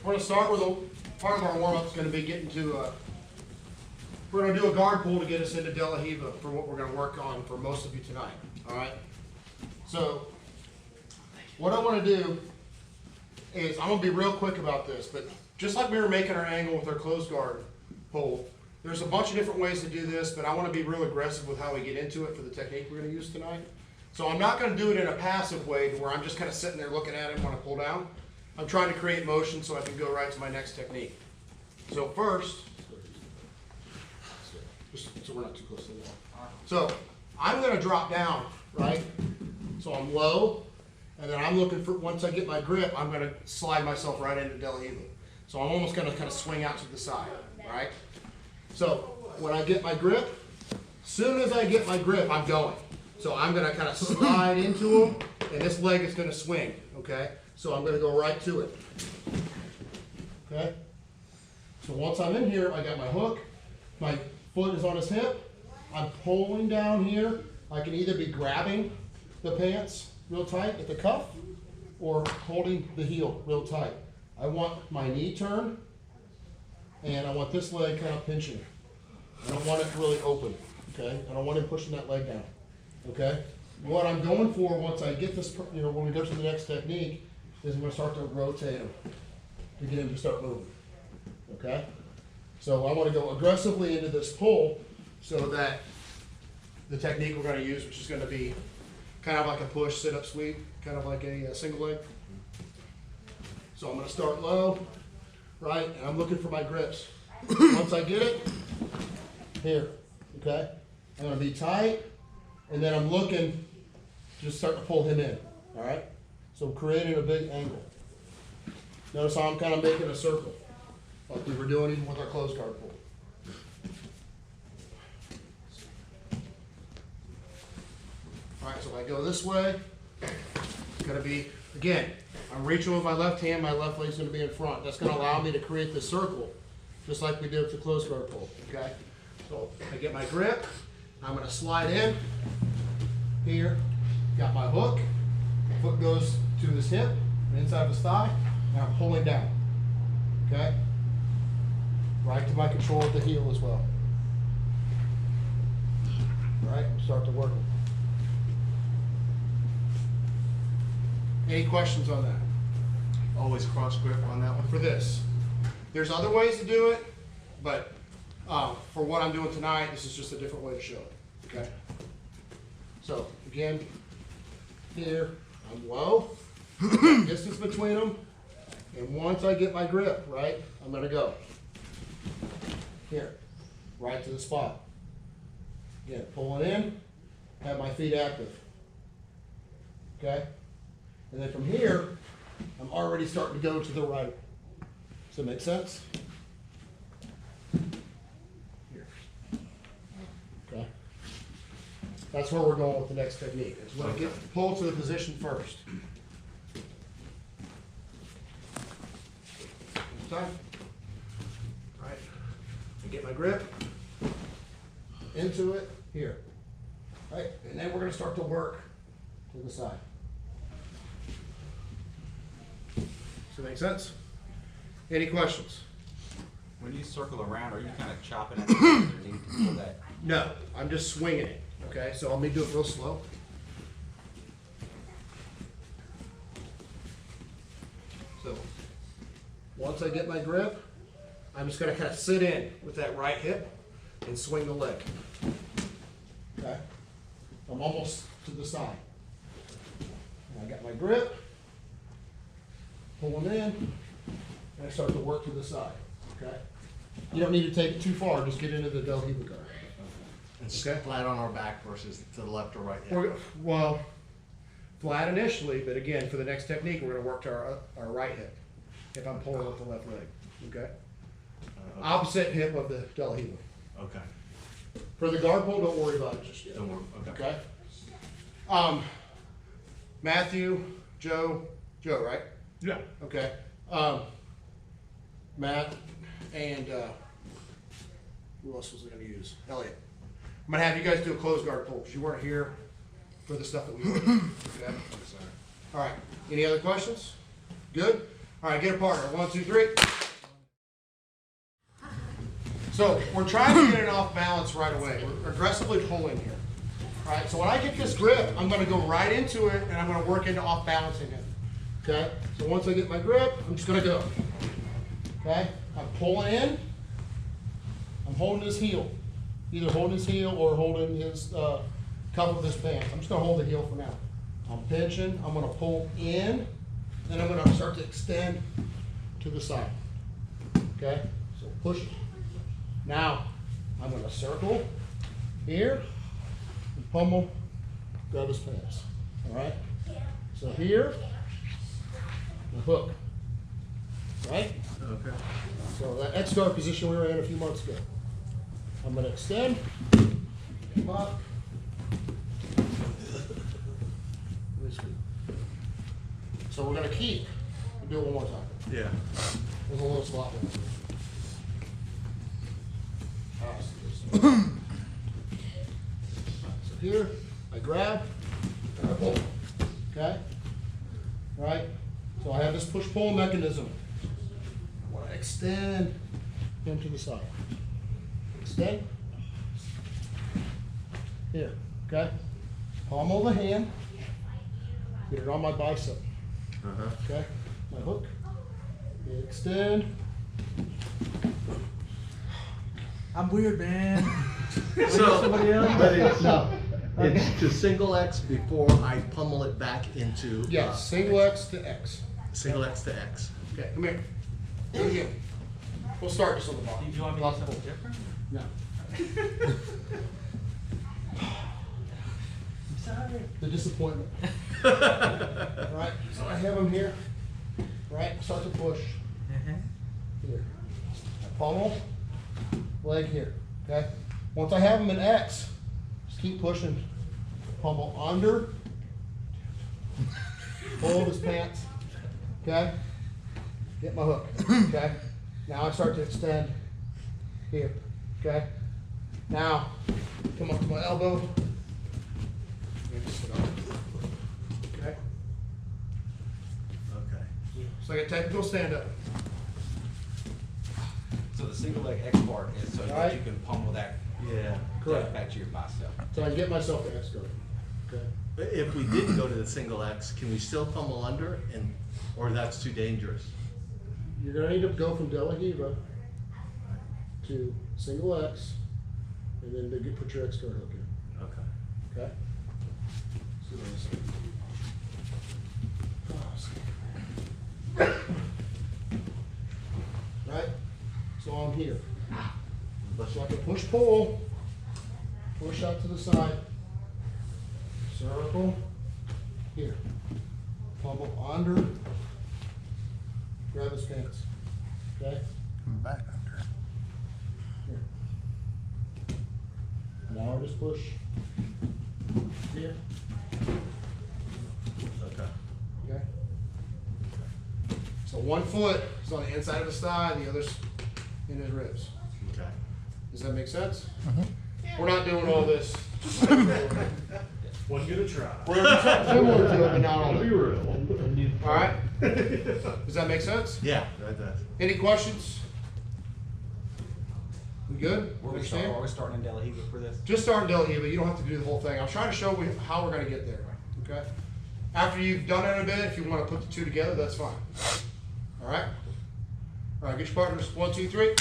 we're going to start with part of our warm-up is going to be getting to, we're going to do a guard pull to get us into De La Riva for what we're going to work on for most of you tonight. All right? So, what I want to do is, I'm going to be real quick about this, but just like we were making our angle with our closed guard pull, there's a bunch of different ways to do this, but I want to be real aggressive with how we get into it for the technique we're going to use tonight. So I'm not going to do it in a passive way to where I'm just kind of sitting there looking at it and want to pull down. I'm trying to create motion so I can go right to my next technique. So first, just so we're not too close to the wall. So I'm going to drop down, right? So I'm low, and then I'm looking for, once I get my grip, I'm going to slide myself right into De La Riva. So I'm almost going to kind of swing out to the side, right? So when I get my grip, as soon as I get my grip, I'm going. So I'm going to kind of slide into him, and this leg is going to swing, okay? So I'm going to go right to it, okay? So once I'm in here, I got my hook, my foot is on his hip, I'm pulling down here. I can either be grabbing the pants real tight at the cuff or holding the heel real tight. I want my knee turned, and I want this leg kind of pinching. I don't want it really open, okay? I don't want him pushing that leg down, okay? What I'm going for once I get this, when we go to the next technique, is I'm going to start to rotate him to get him to start moving, okay? So I want to go aggressively into this pull so that the technique we're going to use, which is going to be kind of like a push, sit-up sweep, kind of like a single leg. So I'm going to start low, right, and I'm looking for my grips. Once I get it, here, okay? I'm going to be tight, and then I'm looking, just start to pull him in, all right? So I'm creating a big angle. Notice how I'm kind of making a circle, like we were doing even with our closed guard pull. All right, so if I go this way, it's going to be, again, I'm reaching with my left hand, my left leg's going to be in front. That's going to allow me to create this circle, just like we did with the closed guard pull, okay? So I get my grip, I'm going to slide in, here, got my hook, foot goes to his hip, inside of his thigh, and I'm pulling down, okay? Right to my control of the heel as well. All right, start to work. Any questions on that? Always cross grip on that one? For this. There's other ways to do it, but for what I'm doing tonight, this is just a different way to show it, okay? So, again, here, I'm low, distance between them, and once I get my grip, right, I'm gonna go. Here, right to the spot. Again, pulling in, have my feet active, okay? And then from here, I'm already starting to go to the right. Does that make sense? Here. Okay. That's where we're going with the next technique. It's when I get pull to the position first. Time. All right. I get my grip into it here. All right, and then we're going to start to work to the side. Does that make sense? Any questions? When you circle around, are you kind of chopping at the underneath to pull that? No, I'm just swinging it. Okay, so let me do it real slow. So once I get my grip, I'm just going to kind of sit in with that right hip and swing the leg. Okay, I'm almost to the side. And I got my grip. Pull them in, and I start to work to the side, okay? You don't need to take it too far, just get into the De La Riva guard. It's Okay. flat on our back versus to the left or right. Well, flat initially, but again, for the next technique, we're gonna work to our right hip, if I'm pulling with the left leg, okay? Opposite hip of the De La Riva. Okay. For the guard pull, don't worry about it just yet. Don't worry, okay. Okay? Matthew, Joe, right? Yeah. Okay. Matt and who else was I going to use? Elliot. I'm going to have you guys do a closed guard pull because you weren't here for the stuff that we did. Okay. All right. Any other questions? Good. All right, get a partner. 1, 2, 3. So we're trying to get it off balance right away. We're aggressively pulling here. All right, so when I get this grip, I'm going to go right into it, and I'm going to work into off balancing it. Okay, so once I get my grip, I'm just going to go. Okay, I'm pulling in. I'm holding his heel. Either holding his heel or holding his cuff of his pants. I'm just going to hold the heel for now. I'm pinching. I'm going to pull in. Then I'm going to start to extend to the side. Okay, so push it. Now, I'm going to circle here and pummel, grab his pants. All right? So here, the hook. Right? Okay. So that X guard position we were in a few months ago. I'm going to extend, come up. So we're going to keep. We'll do it one more time. Yeah. There's a little slot there. So here, I grab, and I pull. Okay? Right? So I have this push-pull mechanism. I want to extend him to the side. Extend. Here. Okay? Pommel the hand. Get it on my bicep. Okay? My hook. Extend. I'm weird, man. So, but it's, No. it's to single X before I pummel it back into. Yes, single X to X. Single X to X. Okay, come here. Here we go. We'll start this on the bottom. Did you want me to do something different? No. I'm sorry. The disappointment. Right, so I have him here. Right, start to push. Here. I pummel, leg here. Okay? Once I have him in X, just keep pushing. Pummel under. Hold his pants. Okay? Get my hook. Okay? Now I start to extend here. Okay? Now, come up to my elbow. Okay? Okay. So I get technical stand up. So the single leg X part is so that Right. you can pummel that Yeah. Correct. back to your bicep. So I get myself to X guard. Okay? If we didn't go to the single X, can we still pummel under and, or that's too dangerous? You're gonna need to go from De La Riva to single X, and then to put your X guard hook in. Okay. Okay? So right? So I'm here. So I can push pull, push out to the side, circle, here. Pummel under, grab his pants. Okay? Back under. Here. Now I just push here. Okay. Okay? So one foot is on the inside of his thigh, the other's in his ribs. Okay. Does that make sense? We're not doing all this. Wasn't gonna try. We're gonna do something similar to it, but not all Be that. real. All right? Does that make sense? Yeah, that does. Any questions? We good? Are we Understand? starting in De La Riva for this? Just start Del Hiva, you don't have to do the whole thing. I was trying to show how we're gonna get there, okay? After you've done it a bit, if you wanna put the two together, that's fine. All right? All right, get your partners, 1, 2, 3.